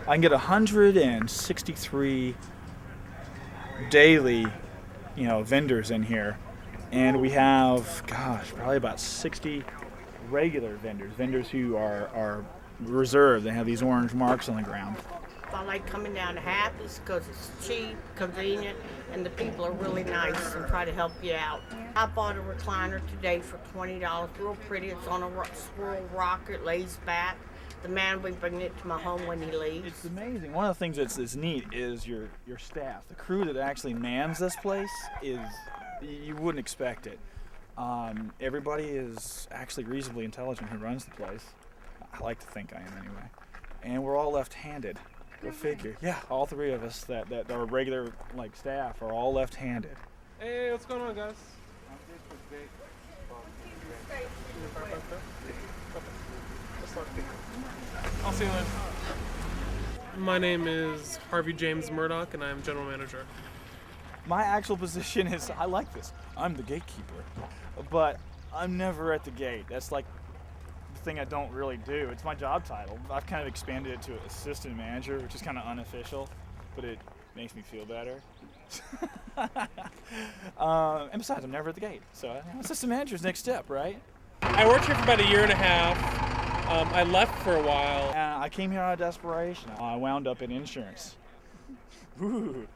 I can get 163 daily, vendors in here, and we have, probably about 60 regular vendors who are reserved. They have these orange marks on the ground. I like coming down to Happy's because it's cheap, convenient, and the people are really nice and try to help you out. I bought a recliner today for $20, real pretty. It's on a swirl rocker, it lays back. The man will bring it to my home when he leaves. It's amazing. One of the things that's neat is your staff. The crew that actually mans this place you wouldn't expect it. Everybody is actually reasonably intelligent who runs the place. I like to think I am anyway. And we're all left-handed. Go figure. Yeah, all three of us that are regular staff are all left-handed. Hey, what's going on, guys? I'll see you later. My name is Harvey James Murdoch, and I'm general manager. My actual position is, I like this, I'm the gatekeeper. But I'm never at the gate. That's the thing I don't really do. It's my job title. I've kind of expanded it to assistant manager, which is kind of unofficial, but it makes me feel better. And besides, I'm never at the gate. So assistant manager's next step, right? I worked here for about a year and a half. I left for a while. I came here out of desperation. I wound up in insurance. Ooh.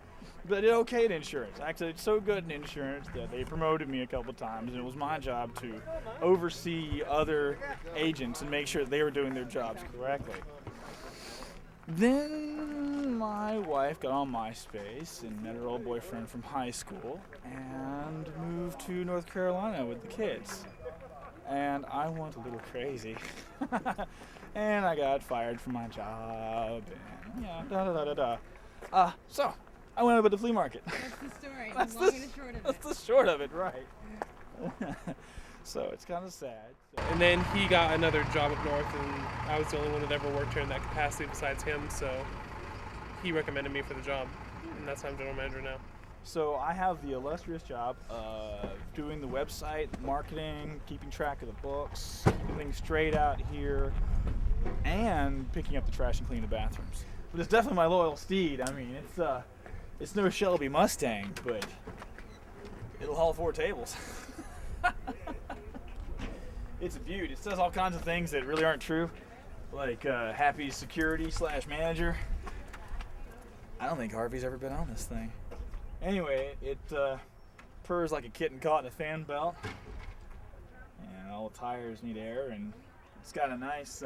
But I did okay in insurance. Actually, it's so good in insurance that they promoted me a couple times, and it was my job to oversee other agents and make sure they were doing their jobs correctly. Then my wife got on MySpace and met her old boyfriend from high school and moved to North Carolina with the kids. And I went a little crazy. And I got fired from my job, and so I went up at the flea market. That's the story. That's the long and short of it. That's the short of it, right. So it's kind of sad. And then he got another job up north, and I was the only one that ever worked here in that capacity besides him, so he recommended me for the job, and that's why I'm general manager now. So I have the illustrious job of doing the website, marketing, keeping track of the books, keeping things straight out here, and picking up the trash and cleaning the bathrooms. But it's definitely my loyal steed. I mean, it's no Shelby Mustang, but it'll haul 4 tables. It's a beaut. It says all kinds of things that really aren't true, like happy security / manager. I don't think Harvey's ever been on this thing. Anyway, it purrs like a kitten caught in a fan belt, and all the tires need air, and it's got a nice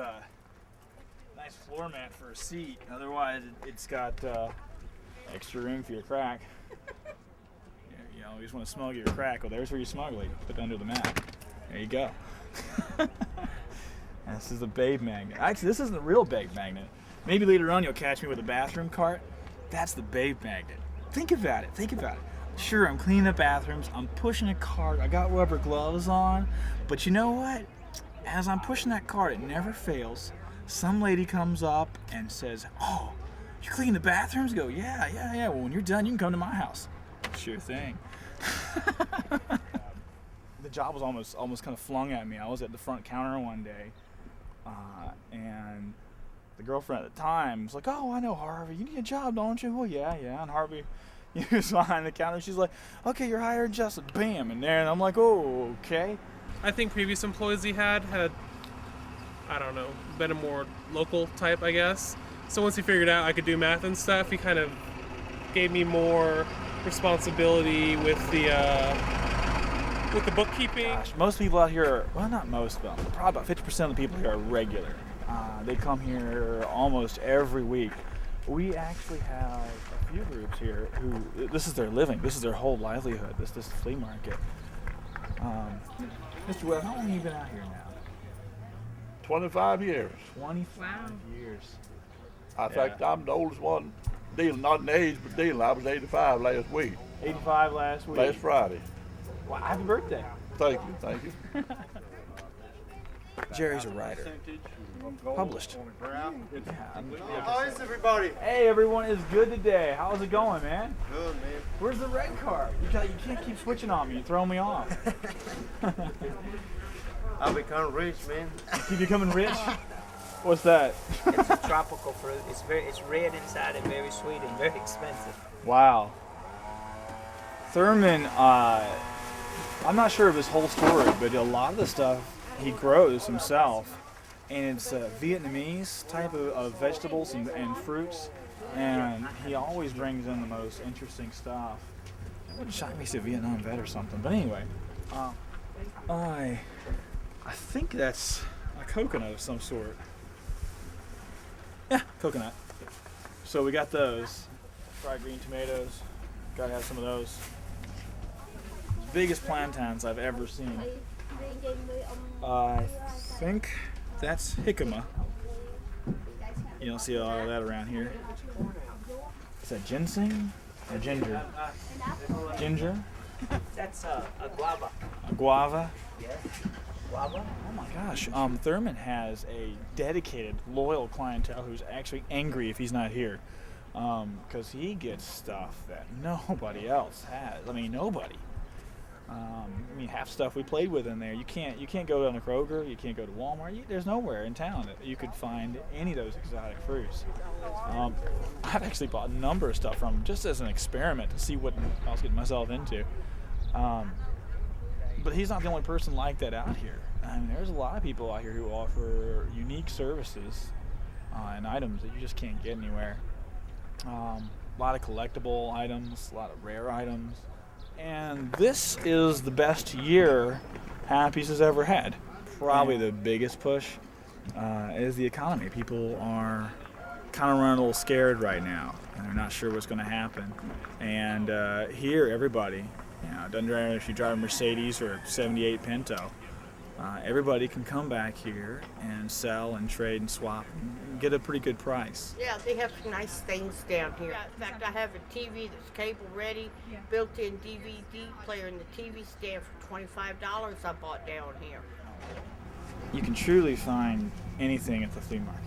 floor mat for a seat. Otherwise, it's got extra room for your crack. You always want to smuggle your crack. Well, there's where you smuggle it. Put it under the mat. There you go. This is a babe magnet. Actually, this isn't a real babe magnet. Maybe later on you'll catch me with a bathroom cart. That's the babe magnet. Think about it. Sure, I'm cleaning the bathrooms. I'm pushing a cart. I got rubber gloves on. But you know what? As I'm pushing that cart, it never fails. Some lady comes up and says, "Oh, you clean the bathrooms?" I go, yeah. Well, when you're done, you can come to my house. Sure thing. The job was almost kind of flung at me. I was at the front counter one day, and the girlfriend at the time was like, "Oh, I know Harvey. You need a job, don't you?" Well, yeah. And Harvey, he was behind the counter. She's like, "Okay, you're hired, Justin." Bam, in there, and I'm like, "Oh, okay." I think previous employees he had, I don't know, been a more local type, I guess. So once he figured out I could do math and stuff, he kind of gave me more responsibility with the bookkeeping. Gosh, most people out here, well, not most, but probably about 50% of the people here are regular. They come here almost every week. We actually have a few groups here who, this is their living, this is their whole livelihood, this flea market. Mr. Webb, how long have you been out here now? 25 years. 25 years. In fact, I'm the oldest one dealing, not in age, but dealing. I was 85 last week. 85 last week? Last Friday. Well, happy birthday. Thank you. Jerry's a writer. Published. How is everybody? Hey, everyone is good today. How's it going, man? Good, man. Where's the red car? You can't keep switching on me. You throw me off. I'll become rich, man. You keep becoming rich? What's that? It's a tropical fruit. It's red inside and very sweet and very expensive. Wow. Thurman, I'm not sure of his whole story, but a lot of the stuff he grows himself. And it's Vietnamese type of vegetables and fruits. And he always brings in the most interesting stuff. It wouldn't shock me to see a Vietnam vet or something. But anyway, I think that's a coconut of some sort. Yeah, coconut. So we got those. Fried green tomatoes. Gotta have some of those. Biggest plantains I've ever seen. I think that's jicama. You don't see all of that around here. Is that ginseng or ginger? Ginger? That's a guava. A guava? Yes. Guava. Oh my gosh. Thurman has a dedicated, loyal clientele who's actually angry if he's not here. Because he gets stuff that nobody else has. I mean, nobody. Half stuff we played with in there. You can't go down to Kroger. You can't go to Walmart. There's nowhere in town that you could find any of those exotic fruits. I've actually bought a number of stuff from him just as an experiment to see what I was getting myself into. But he's not the only person like that out here. I mean, there's a lot of people out here who offer unique services and items that you just can't get anywhere. A lot of collectible items, a lot of rare items. And this is the best year Happy's has ever had. Probably the biggest push is the economy. People are kind of running a little scared right now, and they're not sure what's going to happen. And here, everybody, it doesn't matter if you drive a Mercedes or a 78 Pinto, everybody can come back here and sell and trade and swap and get a pretty good price. Yeah, they have some nice things down here. In fact, I have a TV that's cable ready, built-in DVD player in the TV stand for $25 I bought down here. You can truly find anything at the flea market.